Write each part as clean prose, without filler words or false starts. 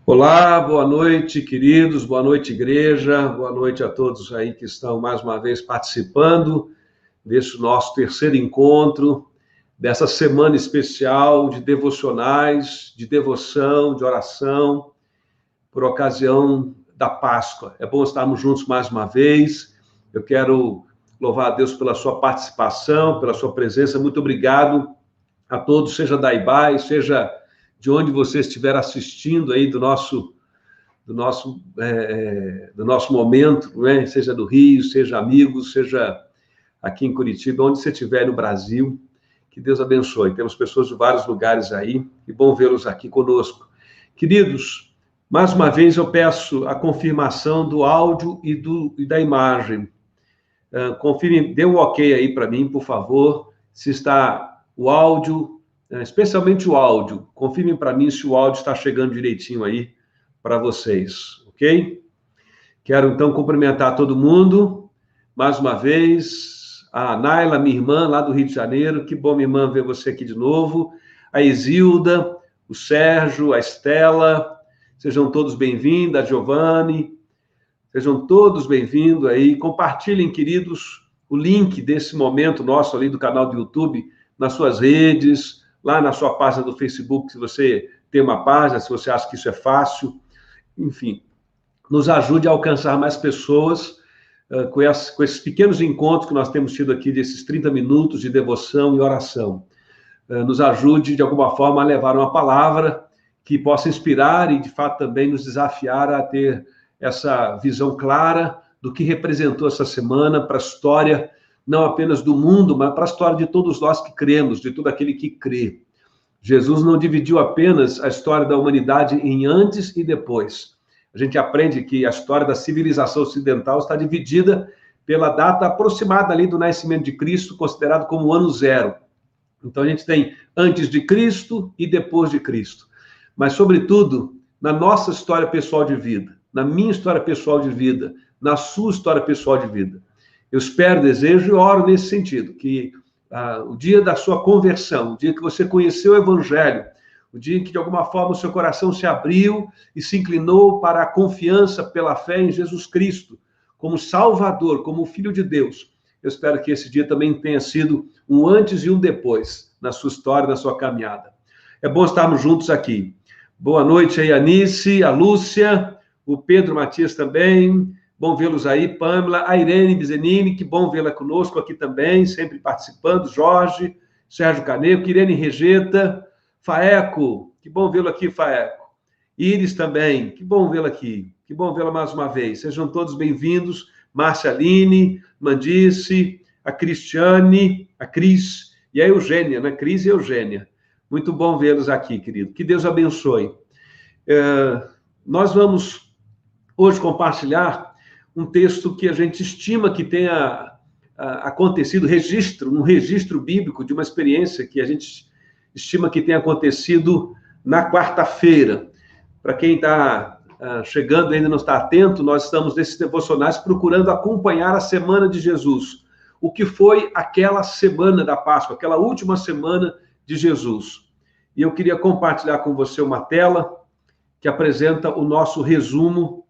Olá, boa noite, queridos, boa noite, igreja, boa noite a todos aí que estão mais uma vez participando desse nosso terceiro encontro, dessa semana especial de devocionais, de devoção, de oração, por ocasião da Páscoa. É bom estarmos juntos mais uma vez. Eu quero louvar a Deus pela sua participação, pela sua presença. Muito obrigado a todos, seja da IBAE, seja de onde você estiver assistindo aí do nosso momento, né? Seja do Rio, seja amigos, seja aqui em Curitiba, onde você estiver no Brasil, que Deus abençoe. Temos pessoas de vários lugares aí, e bom vê-los aqui conosco. Queridos, mais uma vez eu peço a confirmação do áudio e da imagem. Confirme, dê um ok aí para mim, por favor, se está o áudio, especialmente o áudio. Confirme para mim se o áudio está chegando direitinho aí para vocês, ok? Quero, então, cumprimentar todo mundo, mais uma vez, a Naila, minha irmã, lá do Rio de Janeiro, que bom, minha irmã, ver você aqui de novo, a Isilda, o Sérgio, a Estela, sejam todos bem-vindos, a Giovanni, sejam todos bem-vindos aí, compartilhem, queridos, o link desse momento nosso ali do canal do YouTube, nas suas redes, lá na sua página do Facebook, se você tem uma página, se você acha que isso é fácil, enfim, nos ajude a alcançar mais pessoas com esses pequenos encontros que nós temos tido aqui, desses 30 minutos de devoção e oração. Nos ajude, de alguma forma, a levar uma palavra que possa inspirar e, de fato, também nos desafiar a ter essa visão clara do que representou essa semana para a história, não apenas do mundo, mas para a história de todos nós que cremos, de todo aquele que crê. Jesus não dividiu apenas a história da humanidade em antes e depois. A gente aprende que a história da civilização ocidental está dividida pela data aproximada ali do nascimento de Cristo, considerado como o ano zero. Então a gente tem antes de Cristo e depois de Cristo. Mas, sobretudo, na nossa história pessoal de vida, na minha história pessoal de vida, na sua história pessoal de vida. Eu espero, desejo e oro nesse sentido, que o dia da sua conversão, o dia que você conheceu o Evangelho, o dia em que, de alguma forma, o seu coração se abriu e se inclinou para a confiança pela fé em Jesus Cristo, como Salvador, como Filho de Deus. Eu espero que esse dia também tenha sido um antes e um depois na sua história, na sua caminhada. É bom estarmos juntos aqui. Boa noite aí, Anice, a Lúcia, o Pedro Matias também. Bom vê-los aí, Pâmela, a Irene Bizenini, que bom vê-la conosco aqui também, sempre participando, Jorge, Sérgio Caneco, Irene Regeta, Faeco, que bom vê-lo aqui, Faeco. Iris também, que bom vê-la aqui, que bom vê-la mais uma vez. Sejam todos bem-vindos, Márcia Aline, Mandice, a Cristiane, a Cris e a Eugênia, né? Cris e Eugênia. Muito bom vê-los aqui, querido. Que Deus abençoe. Nós vamos hoje compartilhar um texto que a gente estima que tenha acontecido, um registro bíblico de uma experiência que a gente estima que tenha acontecido na quarta-feira. Para quem está chegando e ainda não está atento, nós estamos nesses devocionais procurando acompanhar a semana de Jesus. O que foi aquela semana da Páscoa, aquela última semana de Jesus. E eu queria compartilhar com você uma tela que apresenta o nosso resumo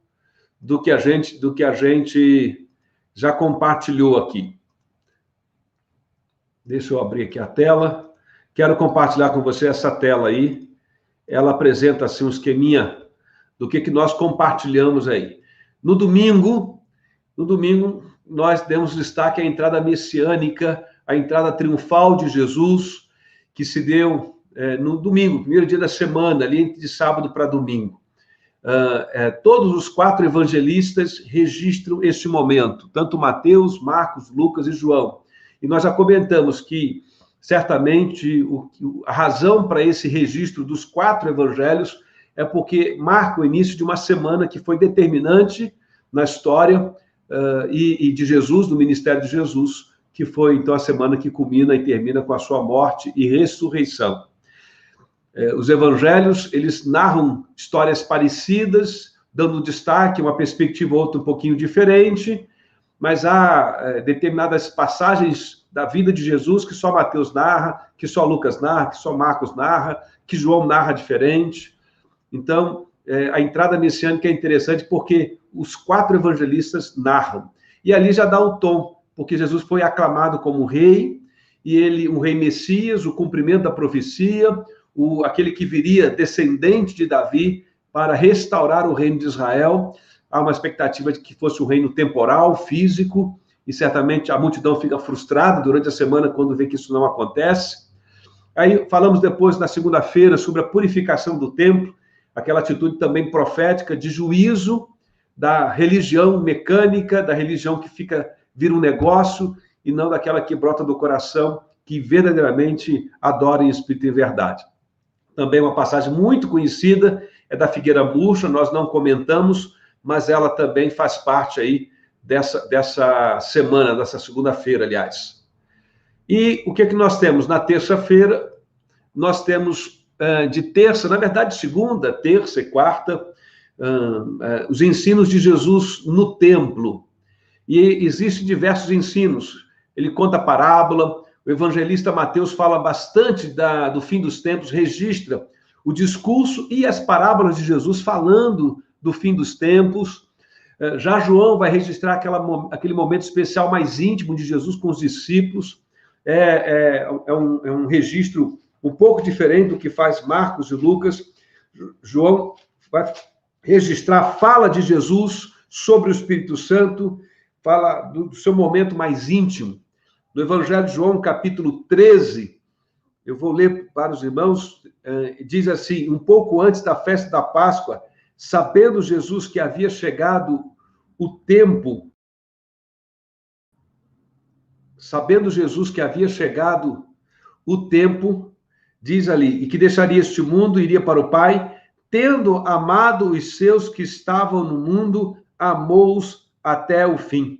do que a gente já compartilhou aqui. Deixa eu abrir aqui a tela. Quero compartilhar com você essa tela aí. Ela apresenta assim um esqueminha do que nós compartilhamos aí. No domingo, nós demos destaque à entrada messiânica, à entrada triunfal de Jesus, que se deu no domingo, primeiro dia da semana, ali de sábado para domingo. Todos os 4 evangelistas registram este momento, tanto Mateus, Marcos, Lucas e João. E nós já comentamos que, certamente, a razão para esse registro dos 4 evangelhos é porque marca o início de uma semana que foi determinante na história e de Jesus, do ministério de Jesus, que foi, então, a semana que culmina e termina com a sua morte e ressurreição. Os evangelhos, eles narram histórias parecidas, dando destaque, uma perspectiva outra um pouquinho diferente, mas há determinadas passagens da vida de Jesus que só Mateus narra, que só Lucas narra, que só Marcos narra, que João narra diferente. Então, a entrada messiânica é interessante porque os 4 evangelistas narram. E ali já dá o tom, porque Jesus foi aclamado como rei, e ele, um rei Messias, o cumprimento da profecia, aquele que viria descendente de Davi para restaurar o reino de Israel. Há uma expectativa de que fosse um reino temporal, físico, e certamente a multidão fica frustrada durante a semana quando vê que isso não acontece. Aí falamos depois, na segunda-feira, sobre a purificação do templo, aquela atitude também profética de juízo da religião mecânica, da religião que vira um negócio, e não daquela que brota do coração, que verdadeiramente adora em espírito e verdade. Também uma passagem muito conhecida é da figueira murcha, nós não comentamos, mas ela também faz parte aí dessa semana, dessa segunda-feira, aliás. E o que é que nós temos? Na terça-feira, nós temos de terça, na verdade, segunda, terça e quarta, os ensinos de Jesus no templo. E existem diversos ensinos. Ele conta parábola, o evangelista Mateus fala bastante do fim dos tempos, registra o discurso e as parábolas de Jesus falando do fim dos tempos. Já João vai registrar aquele momento especial mais íntimo de Jesus com os discípulos. É um registro um pouco diferente do que faz Marcos e Lucas. João vai registrar a fala de Jesus sobre o Espírito Santo, fala do seu momento mais íntimo. No Evangelho de João, capítulo 13, eu vou ler para os irmãos, diz assim: um pouco antes da festa da Páscoa, sabendo Jesus que havia chegado o tempo, diz ali, e que deixaria este mundo, iria para o Pai, tendo amado os seus que estavam no mundo, amou-os até o fim.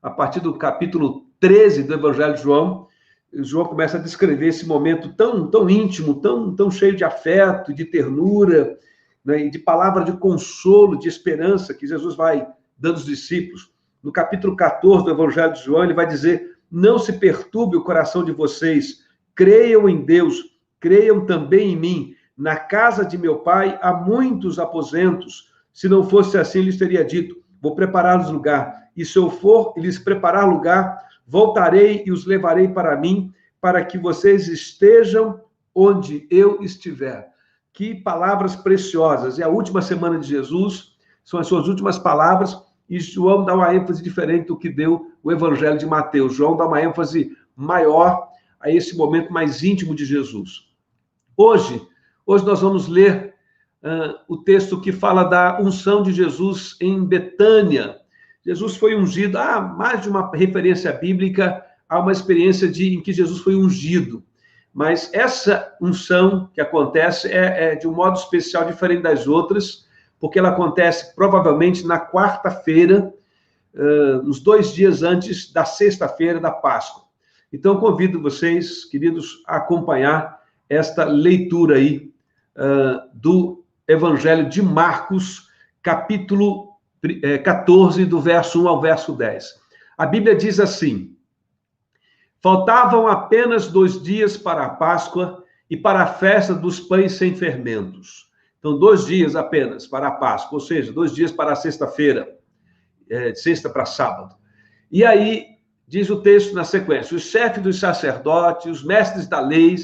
A partir do capítulo 13 do Evangelho de João, João começa a descrever esse momento tão íntimo, tão cheio de afeto, de ternura, né, e de palavra de consolo, de esperança que Jesus vai dando aos discípulos. No capítulo 14 do Evangelho de João, ele vai dizer: não se perturbe o coração de vocês, creiam em Deus, creiam também em mim. Na casa de meu pai há muitos aposentos. Se não fosse assim, lhes teria dito: vou preparar-lhes lugar. E se eu for e lhes preparar lugar, voltarei e os levarei para mim, para que vocês estejam onde eu estiver. Que palavras preciosas. É a última semana de Jesus, são as suas últimas palavras, e João dá uma ênfase diferente do que deu o Evangelho de Mateus. João dá uma ênfase maior a esse momento mais íntimo de Jesus. Hoje nós vamos ler o texto que fala da unção de Jesus em Betânia. Jesus foi ungido. Há mais de uma referência bíblica a uma experiência em que Jesus foi ungido. Mas essa unção que acontece é de um modo especial, diferente das outras, porque ela acontece provavelmente na quarta-feira, uns 2 dias antes da sexta-feira da Páscoa. Então, convido vocês, queridos, a acompanhar esta leitura aí do Evangelho de Marcos, capítulo 14, do verso 1 ao verso 10. A Bíblia diz assim: faltavam apenas 2 dias para a Páscoa e para a festa dos pães sem fermentos. Então, 2 dias apenas para a Páscoa, ou seja, 2 dias para a sexta-feira, de sexta para sábado. E aí, diz o texto na sequência: os chefes dos sacerdotes, os mestres da lei,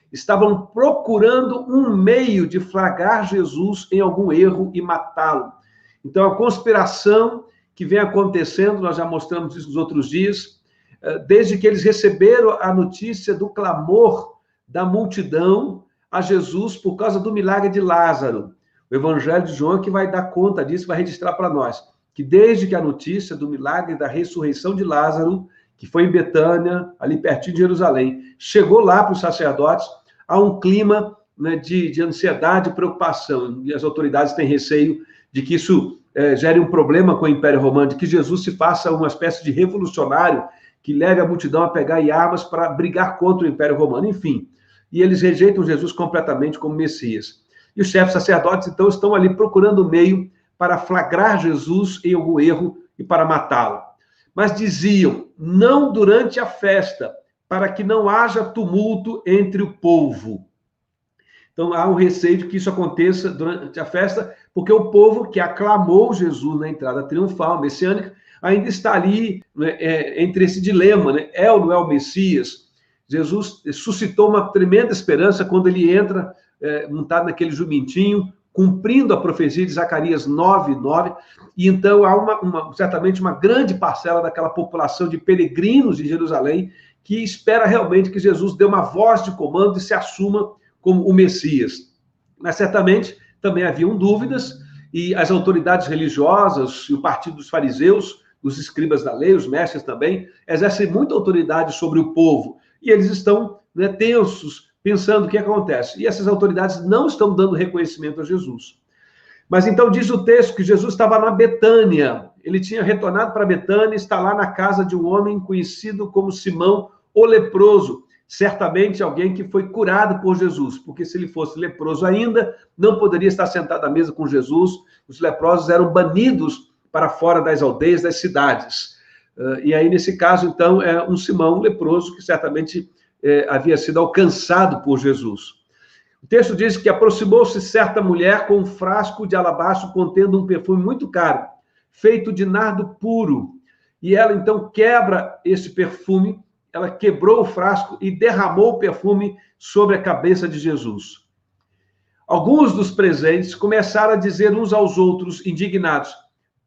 estavam procurando um meio de flagrar Jesus em algum erro e matá-lo. Então, a conspiração que vem acontecendo, nós já mostramos isso nos outros dias, desde que eles receberam a notícia do clamor da multidão a Jesus por causa do milagre de Lázaro. O Evangelho de João que vai dar conta disso, vai registrar para nós, que desde que a notícia do milagre da ressurreição de Lázaro, que foi em Betânia, ali pertinho de Jerusalém, chegou lá para os sacerdotes, há um clima, né, de ansiedade e preocupação, e as autoridades têm receio de que isso gere um problema com o Império Romano, de que Jesus se faça uma espécie de revolucionário que leve a multidão a pegar armas para brigar contra o Império Romano, enfim. E eles rejeitam Jesus completamente como Messias. E os chefes sacerdotes, então, estão ali procurando meio para flagrar Jesus em algum erro e para matá-lo. Mas diziam: não durante a festa, para que não haja tumulto entre o povo. Então, há um receio de que isso aconteça durante a festa, porque o povo que aclamou Jesus na entrada triunfal, messiânica, ainda está ali, né, entre esse dilema, né? É ou não é o Messias? Jesus suscitou uma tremenda esperança quando ele entra montado naquele jumentinho, cumprindo a profecia de Zacarias 9:9, e então há certamente uma grande parcela daquela população de peregrinos de Jerusalém que espera realmente que Jesus dê uma voz de comando e se assuma como o Messias. Mas certamente também haviam dúvidas, e as autoridades religiosas e o partido dos fariseus, os escribas da lei, os mestres também, exercem muita autoridade sobre o povo, e eles estão, né, tensos, pensando o que acontece. E essas autoridades não estão dando reconhecimento a Jesus. Mas então diz o texto que Jesus estava na Betânia. Ele tinha retornado para Betânia, está lá na casa de um homem conhecido como Simão, o leproso. Certamente alguém que foi curado por Jesus, porque se ele fosse leproso ainda, não poderia estar sentado à mesa com Jesus. Os leprosos eram banidos para fora das aldeias, das cidades. E aí, nesse caso, então, é um Simão leproso que certamente havia sido alcançado por Jesus. O texto diz que aproximou-se certa mulher com um frasco de alabastro contendo um perfume muito caro, feito de nardo puro. E ela, então, quebra esse perfume, ela quebrou o frasco e derramou o perfume sobre a cabeça de Jesus. Alguns dos presentes começaram a dizer uns aos outros, indignados,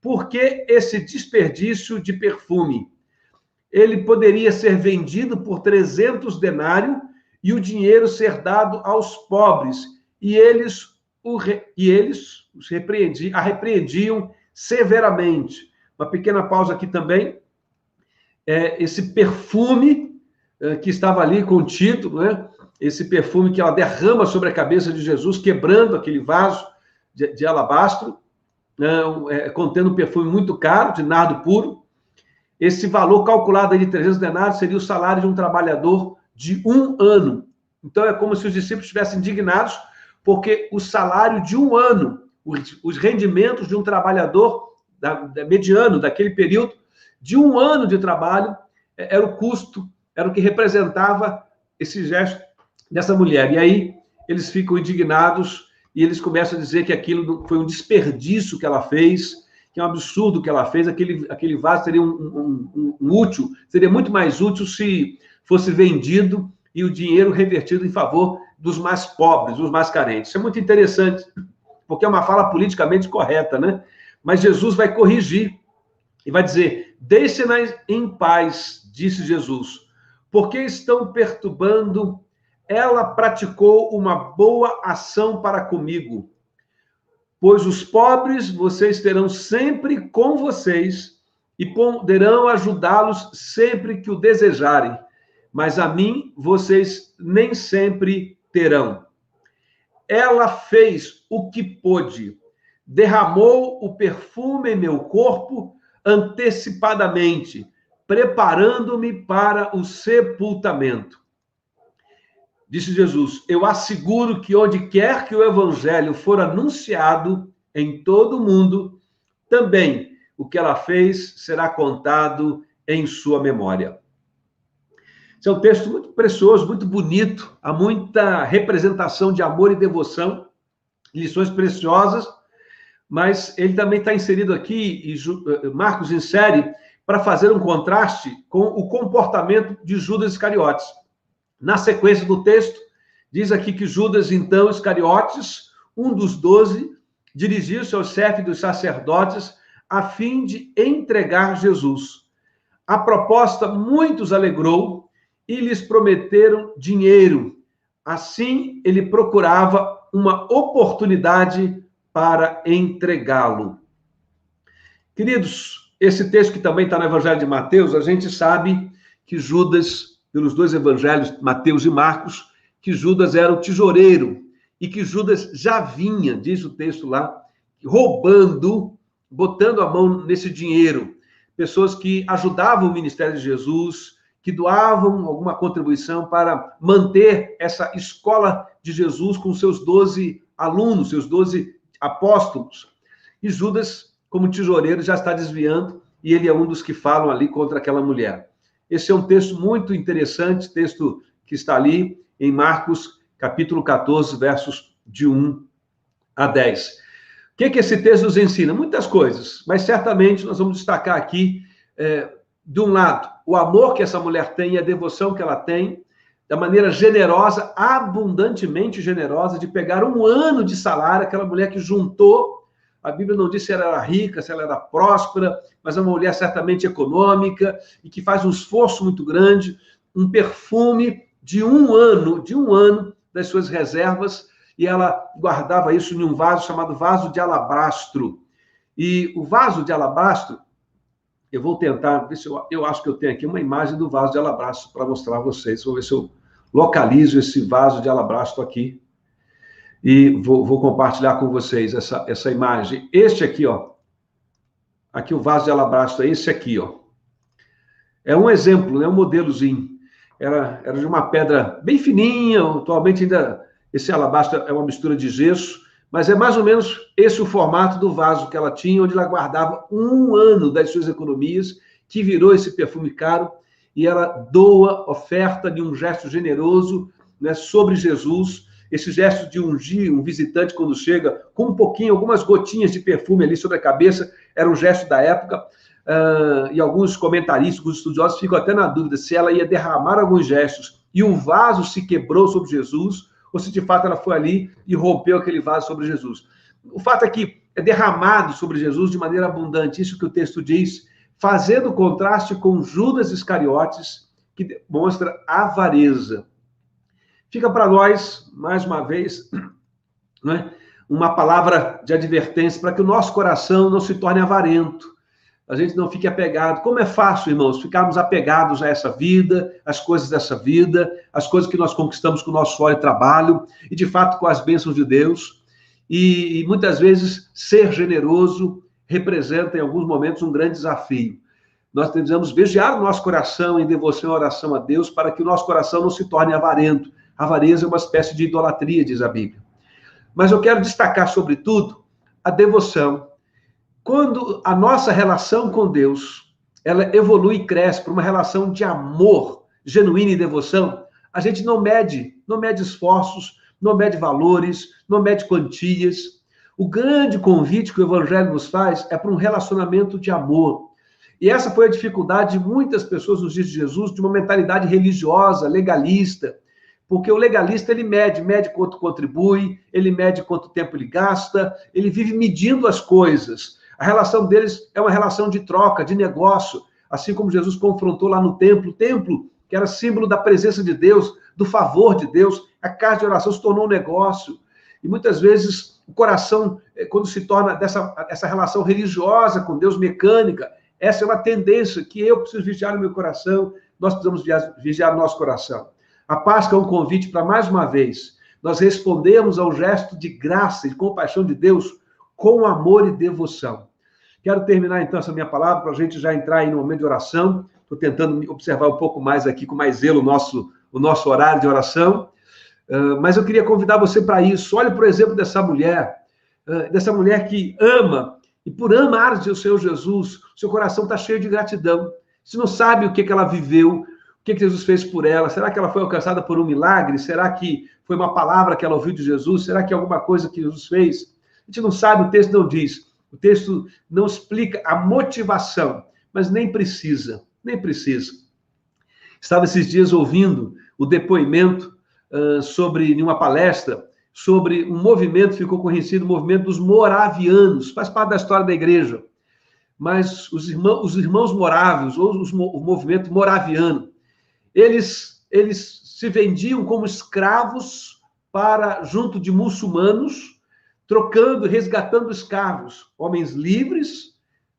por que esse desperdício de perfume? Ele poderia ser vendido por 300 denários e o dinheiro ser dado aos pobres. E eles a repreendiam severamente. Uma pequena pausa aqui também. Esse perfume que estava ali contido, né? Esse perfume que ela derrama sobre a cabeça de Jesus, quebrando aquele vaso de alabastro, contendo um perfume muito caro, de nardo puro. Esse valor calculado de 300 denários seria o salário de um trabalhador de 1 ano. Então, é como se os discípulos estivessem indignados, porque o salário de 1 ano, os rendimentos de um trabalhador mediano daquele período, de 1 ano de trabalho, era o custo, era o que representava esse gesto dessa mulher. E aí, eles ficam indignados e eles começam a dizer que aquilo foi um desperdício que ela fez, que é um absurdo que ela fez, aquele vaso seria útil, seria muito mais útil se fosse vendido e o dinheiro revertido em favor dos mais pobres, dos mais carentes. Isso é muito interessante, porque é uma fala politicamente correta, né? Mas Jesus vai corrigir e vai dizer, deixe-nas em paz, disse Jesus, porque estão perturbando, ela praticou uma boa ação para comigo. Pois os pobres vocês terão sempre com vocês e poderão ajudá-los sempre que o desejarem, mas a mim vocês nem sempre terão. Ela fez o que pôde, derramou o perfume em meu corpo antecipadamente, preparando-me para o sepultamento. Disse Jesus, eu asseguro que onde quer que o evangelho for anunciado em todo o mundo, também o que ela fez será contado em sua memória. Esse é um texto muito precioso, muito bonito, há muita representação de amor e devoção, lições preciosas, mas ele também está inserido aqui, e Marcos insere, para fazer um contraste com o comportamento de Judas Iscariotes. Na sequência do texto, diz aqui que Judas, então, Iscariotes, um dos 12, dirigiu-se ao chefe dos sacerdotes a fim de entregar Jesus. A proposta muitos alegrou e lhes prometeram dinheiro. Assim, ele procurava uma oportunidade para entregá-lo. Queridos, esse texto que também está no Evangelho de Mateus, a gente sabe que Judas, pelos 2 evangelhos, Mateus e Marcos, que Judas era o tesoureiro e que Judas já vinha, diz o texto lá, roubando, botando a mão nesse dinheiro. Pessoas que ajudavam o ministério de Jesus, que doavam alguma contribuição para manter essa escola de Jesus com seus 12 alunos, seus 12 apóstolos. E Judas, como tesoureiro, já está desviando e ele é um dos que falam ali contra aquela mulher. Esse é um texto muito interessante, texto que está ali em Marcos, capítulo 14, versos de 1 a 10. que esse texto nos ensina? Muitas coisas, mas certamente nós vamos destacar aqui, de um lado, o amor que essa mulher tem e a devoção que ela tem, da maneira generosa, abundantemente generosa, de pegar 1 ano de salário, aquela mulher que juntou, a Bíblia não diz se ela era rica, se ela era próspera, mas é uma mulher certamente econômica e que faz um esforço muito grande, um perfume de 1 ano das suas reservas, e ela guardava isso em um vaso chamado vaso de alabastro. E o vaso de alabastro, eu vou tentar, ver se eu acho que eu tenho aqui uma imagem do vaso de alabastro para mostrar a vocês. Vou ver se eu localizo esse vaso de alabastro aqui e vou compartilhar com vocês essa imagem. Este aqui, ó. Aqui o vaso de alabastro é esse aqui, ó. É um exemplo, né? Um modelozinho. Era de uma pedra bem fininha, atualmente ainda esse alabastro é uma mistura de gesso, mas é mais ou menos esse o formato do vaso que ela tinha, onde ela guardava 1 ano das suas economias, que virou esse perfume caro, e ela doa, oferta de um gesto generoso, né, sobre Jesus, esse gesto de ungir um visitante quando chega, com um pouquinho, algumas gotinhas de perfume ali sobre a cabeça, era um gesto da época, e alguns comentaristas, alguns estudiosos ficam até na dúvida se ela ia derramar alguns gestos, e o vaso se quebrou sobre Jesus, ou se de fato ela foi ali e rompeu aquele vaso sobre Jesus. O fato é que é derramado sobre Jesus de maneira abundante, isso que o texto diz, fazendo contraste com Judas Iscariotes, que demonstra avareza. Fica para nós, mais uma vez, né, uma palavra de advertência para que o nosso coração não se torne avarento, a gente não fique apegado. Como é fácil, irmãos, ficarmos apegados a essa vida, às coisas dessa vida, às coisas que nós conquistamos com o nosso suor e trabalho, e de fato com as bênçãos de Deus. E muitas vezes ser generoso representa em alguns momentos um grande desafio. Nós precisamos vigiar o nosso coração em devoção e oração a Deus para que o nosso coração não se torne avarento. A avareza é uma espécie de idolatria, diz a Bíblia. Mas eu quero destacar, sobretudo, a devoção. Quando a nossa relação com Deus, ela evolui e cresce para uma relação de amor genuíno e devoção, a gente não mede esforços, não mede valores, não mede quantias. O grande convite que o Evangelho nos faz é para um relacionamento de amor. E essa foi a dificuldade de muitas pessoas nos dias de Jesus, de uma mentalidade religiosa, legalista, porque o legalista, ele mede quanto contribui, ele mede quanto tempo ele gasta, ele vive medindo as coisas. A relação deles é uma relação de troca, de negócio, assim como Jesus confrontou lá no templo. O templo, que era símbolo da presença de Deus, do favor de Deus, a casa de oração se tornou um negócio. E muitas vezes o coração, quando se torna essa relação religiosa com Deus, mecânica, essa é uma tendência que eu preciso vigiar no meu coração, nós precisamos vigiar no nosso coração. A Páscoa é um convite para, mais uma vez, nós respondemos ao gesto de graça e de compaixão de Deus com amor e devoção. Quero terminar, então, essa minha palavra, para a gente já entrar aí no momento de oração. Estou tentando observar um pouco mais aqui, com mais zelo, o nosso horário de oração. Mas eu queria convidar você para isso. Olhe, por exemplo, dessa mulher que ama, e por amar o Senhor Jesus, seu coração está cheio de gratidão. Você não sabe o que ela viveu, o que Jesus fez por ela. Será que ela foi alcançada por um milagre? Será que foi uma palavra que ela ouviu de Jesus? Será que é alguma coisa que Jesus fez? A gente não sabe, o texto não diz. O texto não explica a motivação, mas nem precisa. Estava esses dias ouvindo o depoimento em uma palestra, sobre um movimento, ficou conhecido, o movimento dos moravianos, faz parte da história da igreja, mas os irmãos morávios, ou o movimento moraviano, eles se vendiam como escravos junto de muçulmanos, trocando, resgatando escravos, homens livres,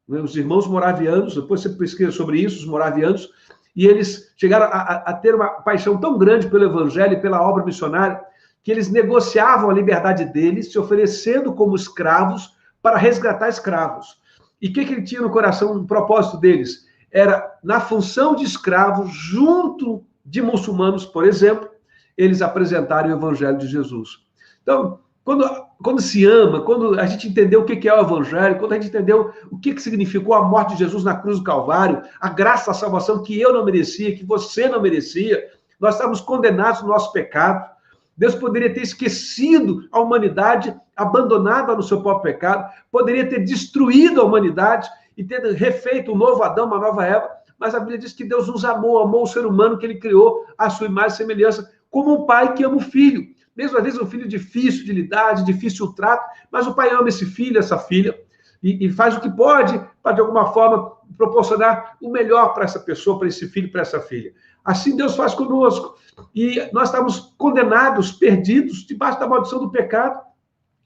né, os irmãos moravianos, depois você pesquisa sobre isso, os moravianos, e eles chegaram a ter uma paixão tão grande pelo evangelho e pela obra missionária, que eles negociavam a liberdade deles, se oferecendo como escravos para resgatar escravos. E o que ele tinha no coração, no propósito deles? Era, na função de escravos, junto de muçulmanos, por exemplo, eles apresentarem o evangelho de Jesus. Então, quando se ama, quando a gente entendeu o que é o evangelho, quando a gente entendeu o que significou a morte de Jesus na cruz do Calvário, a graça da salvação que eu não merecia, que você não merecia, nós estávamos condenados no nosso pecado. Deus poderia ter esquecido a humanidade abandonada no seu próprio pecado, poderia ter destruído a humanidade e ter refeito um novo Adão, uma nova Eva, mas a Bíblia diz que Deus nos amou o ser humano que ele criou à sua imagem e semelhança, como um pai que ama o filho. Mesmo às vezes um filho difícil de lidar, de difícil trato, mas o pai ama esse filho, essa filha, e faz o que pode para, de alguma forma, proporcionar o melhor para essa pessoa, para esse filho, para essa filha. Assim Deus faz conosco. E nós estamos condenados, perdidos, debaixo da maldição do pecado.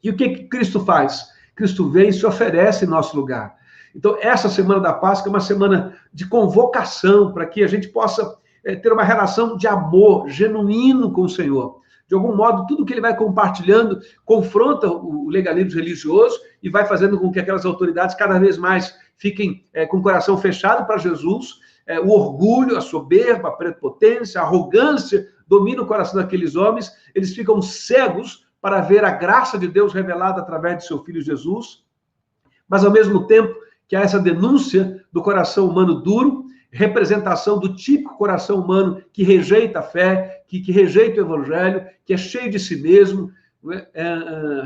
E o que Cristo faz? Cristo vem e se oferece em nosso lugar. Então, essa semana da Páscoa é uma semana de convocação para que a gente possa ter uma relação de amor genuíno com o Senhor. De algum modo, tudo que ele vai compartilhando confronta o legalismo religioso e vai fazendo com que aquelas autoridades cada vez mais fiquem com o coração fechado para Jesus. O orgulho, a soberba, a prepotência, a arrogância domina o coração daqueles homens. Eles ficam cegos para ver a graça de Deus revelada através de seu Filho Jesus. Mas, ao mesmo tempo, que há essa denúncia do coração humano duro, representação do típico coração humano que rejeita a fé, que rejeita o evangelho, que é cheio de si mesmo,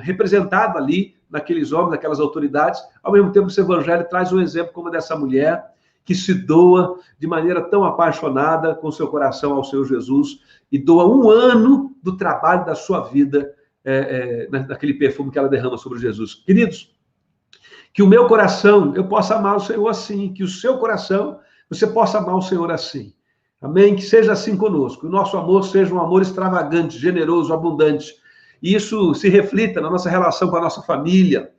representado ali naqueles homens, naquelas autoridades. Ao mesmo tempo, esse evangelho traz um exemplo como dessa mulher que se doa de maneira tão apaixonada com seu coração ao Senhor Jesus e doa 1 ano do trabalho da sua vida naquele perfume que ela derrama sobre Jesus. Queridos, que o meu coração, eu possa amar o Senhor assim, que o seu coração, você possa amar o Senhor assim. Amém? Que seja assim conosco. Que o nosso amor seja um amor extravagante, generoso, abundante. E isso se reflita na nossa relação com a nossa família,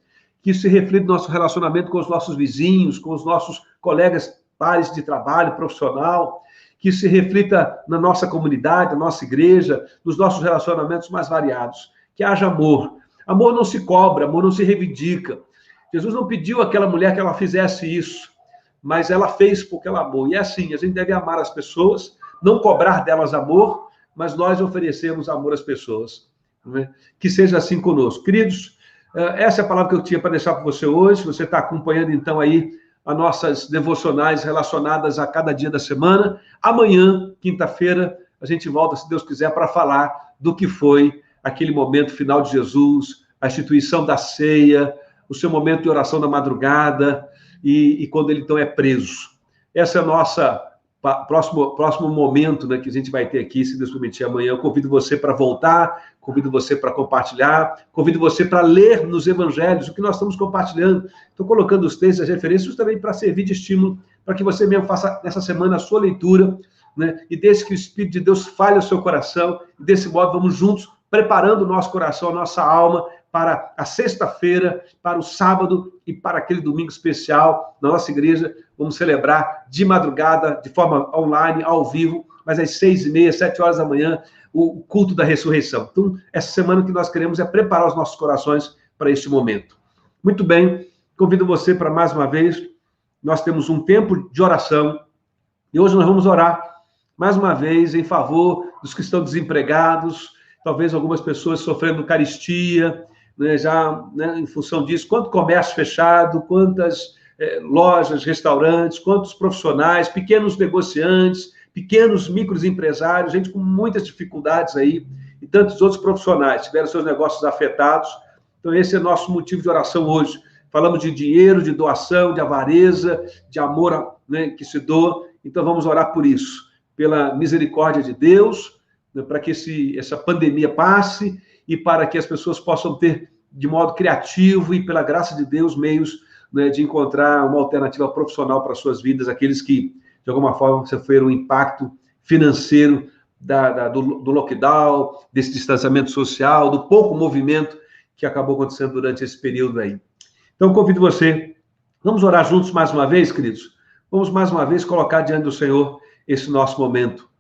que isso se reflita no nosso relacionamento com os nossos vizinhos, com os nossos colegas, pares de trabalho, profissional, que isso se reflita na nossa comunidade, na nossa igreja, nos nossos relacionamentos mais variados. Que haja amor. Amor não se cobra, amor não se reivindica. Jesus não pediu àquela mulher que ela fizesse isso, mas ela fez porque ela amou. E é assim, a gente deve amar as pessoas, não cobrar delas amor, mas nós oferecemos amor às pessoas. Não é? Que seja assim conosco. Queridos, essa é a palavra que eu tinha para deixar para você hoje. Você está acompanhando, então, aí as nossas devocionais relacionadas a cada dia da semana. Amanhã, quinta-feira, a gente volta, se Deus quiser, para falar do que foi aquele momento final de Jesus, a instituição da ceia, o seu momento de oração da madrugada e quando ele, então, é preso. Esse é o nosso próximo momento, né, que a gente vai ter aqui, se Deus permitir, amanhã. Eu convido você para voltar, convido você para compartilhar, convido você para ler nos evangelhos o que nós estamos compartilhando. Estou colocando os textos, as referências, também para servir de estímulo, para que você mesmo faça nessa semana a sua leitura, né, e deixe que o Espírito de Deus fale ao seu coração, e desse modo vamos juntos preparando o nosso coração, a nossa alma, para a sexta-feira, para o sábado e para aquele domingo especial na nossa igreja. Vamos celebrar de madrugada, de forma online, ao vivo, mas às 6h30, 7 horas da manhã, o culto da ressurreição. Então, essa semana o que nós queremos é preparar os nossos corações para este momento. Muito bem, convido você para mais uma vez. Nós temos um tempo de oração e hoje nós vamos orar mais uma vez em favor dos que estão desempregados, talvez algumas pessoas sofrendo carestia, né, já, né, em função disso, quanto comércio fechado, quantas lojas, restaurantes, quantos profissionais, pequenos negociantes, pequenos microempresários, gente com muitas dificuldades aí, e tantos outros profissionais tiveram seus negócios afetados. Então, esse é nosso motivo de oração hoje. Falamos de dinheiro, de doação, de avareza, de amor, né, que se doa. Então, vamos orar por isso, pela misericórdia de Deus, né, para que essa pandemia passe e para que as pessoas possam ter, de modo criativo e pela graça de Deus, meios, né, de encontrar uma alternativa profissional para suas vidas, aqueles que, de alguma forma, sofreram um impacto financeiro do lockdown, desse distanciamento social, do pouco movimento que acabou acontecendo durante esse período aí. Então, convido você, vamos orar juntos mais uma vez, queridos? Vamos mais uma vez colocar diante do Senhor esse nosso momento.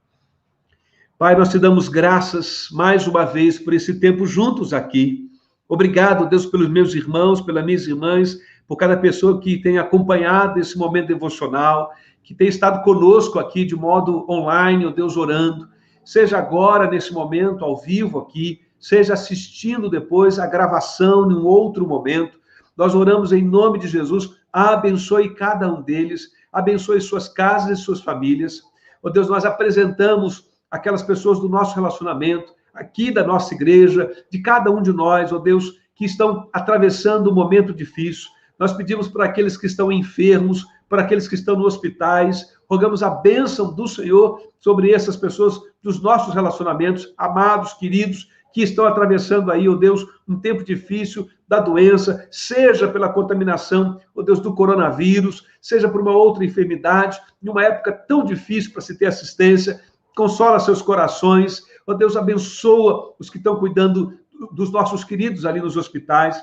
Pai, nós te damos graças mais uma vez por esse tempo juntos aqui. Obrigado, Deus, pelos meus irmãos, pelas minhas irmãs, por cada pessoa que tem acompanhado esse momento devocional, que tem estado conosco aqui de modo online, ó Deus, orando. Seja agora, nesse momento, ao vivo aqui, seja assistindo depois a gravação em um outro momento. Nós oramos em nome de Jesus, abençoe cada um deles, abençoe suas casas e suas famílias. Ó Deus, nós apresentamos aquelas pessoas do nosso relacionamento, aqui da nossa igreja, de cada um de nós, ó Deus, que estão atravessando um momento difícil. Nós pedimos por aqueles que estão enfermos, por aqueles que estão nos hospitais, rogamos a bênção do Senhor sobre essas pessoas, dos nossos relacionamentos, amados, queridos, que estão atravessando aí, ó Deus, um tempo difícil da doença, seja pela contaminação, ó Deus, do coronavírus, seja por uma outra enfermidade, numa época tão difícil para se ter assistência. Consola seus corações, ó Deus, abençoa os que estão cuidando dos nossos queridos ali nos hospitais.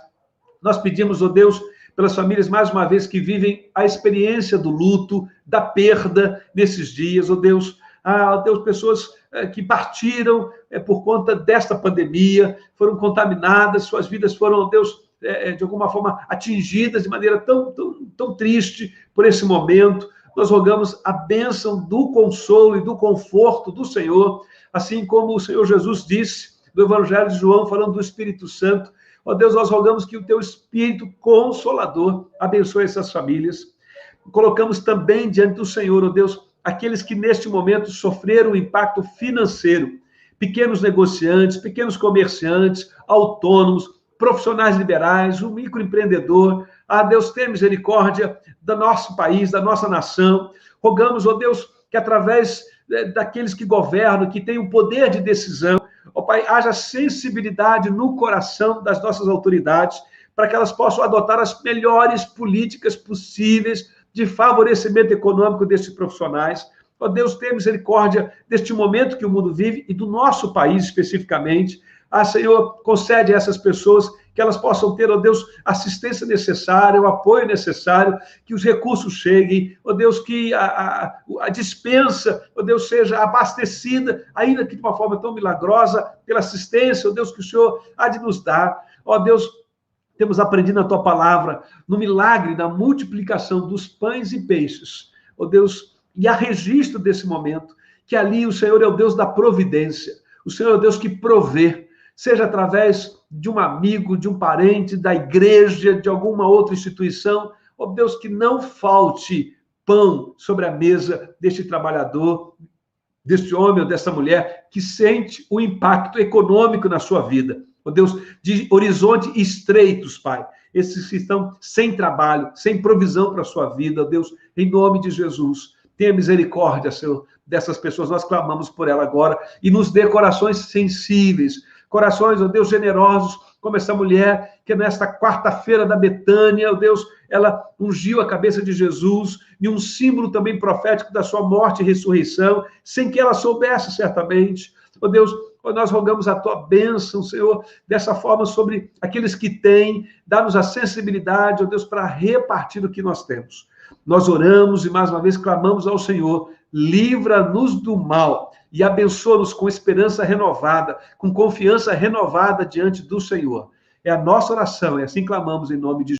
Nós pedimos, ó Deus, pelas famílias, mais uma vez, que vivem a experiência do luto, da perda nesses dias, ó Deus. Deus, pessoas que partiram por conta desta pandemia, foram contaminadas, suas vidas foram, Deus, de alguma forma atingidas de maneira tão triste por esse momento. Nós rogamos a bênção do consolo e do conforto do Senhor, assim como o Senhor Jesus disse do Evangelho de João, falando do Espírito Santo. Ó Deus, nós rogamos que o teu Espírito Consolador abençoe essas famílias. Colocamos também diante do Senhor, ó Deus, aqueles que neste momento sofreram o impacto financeiro, pequenos negociantes, pequenos comerciantes, autônomos, profissionais liberais, o microempreendedor. Deus, tenha misericórdia do nosso país, da nossa nação. Rogamos, ó Deus, que através daqueles que governam, que têm o poder de decisão, ó Pai, haja sensibilidade no coração das nossas autoridades, para que elas possam adotar as melhores políticas possíveis de favorecimento econômico desses profissionais. Ó Deus, tenha misericórdia deste momento que o mundo vive e do nosso país especificamente. Senhor, concede a essas pessoas que elas possam ter, ó Deus, a assistência necessária, o apoio necessário, que os recursos cheguem, ó Deus, que a dispensa, ó Deus, seja abastecida, ainda que de uma forma tão milagrosa, pela assistência, ó Deus, que o Senhor há de nos dar. Ó Deus, temos aprendido na tua palavra, no milagre da multiplicação dos pães e peixes, ó Deus, e há registro desse momento, que ali o Senhor é o Deus da providência, o Senhor é o Deus que provê, seja através de um amigo, de um parente, da igreja, de alguma outra instituição, ó Deus, que não falte pão sobre a mesa deste trabalhador, deste homem ou desta mulher, que sente o impacto econômico na sua vida. Ó Deus, de horizonte estreitos, Pai, esses que estão sem trabalho, sem provisão para a sua vida, ó Deus, em nome de Jesus, tenha misericórdia, Senhor, dessas pessoas, nós clamamos por ela agora, e nos dê corações sensíveis, corações, ó Deus, generosos, como essa mulher, que nesta quarta-feira da Betânia, ó Deus, ela ungiu a cabeça de Jesus, e um símbolo também profético da sua morte e ressurreição, sem que ela soubesse certamente. Ó Deus, nós rogamos a tua bênção, Senhor, dessa forma sobre aqueles que têm, dá-nos a sensibilidade, ó Deus, para repartir o que nós temos. Nós oramos e mais uma vez clamamos ao Senhor, livra-nos do mal e abençoa-nos com esperança renovada, com confiança renovada diante do Senhor. É a nossa oração, e assim clamamos em nome de Jesus.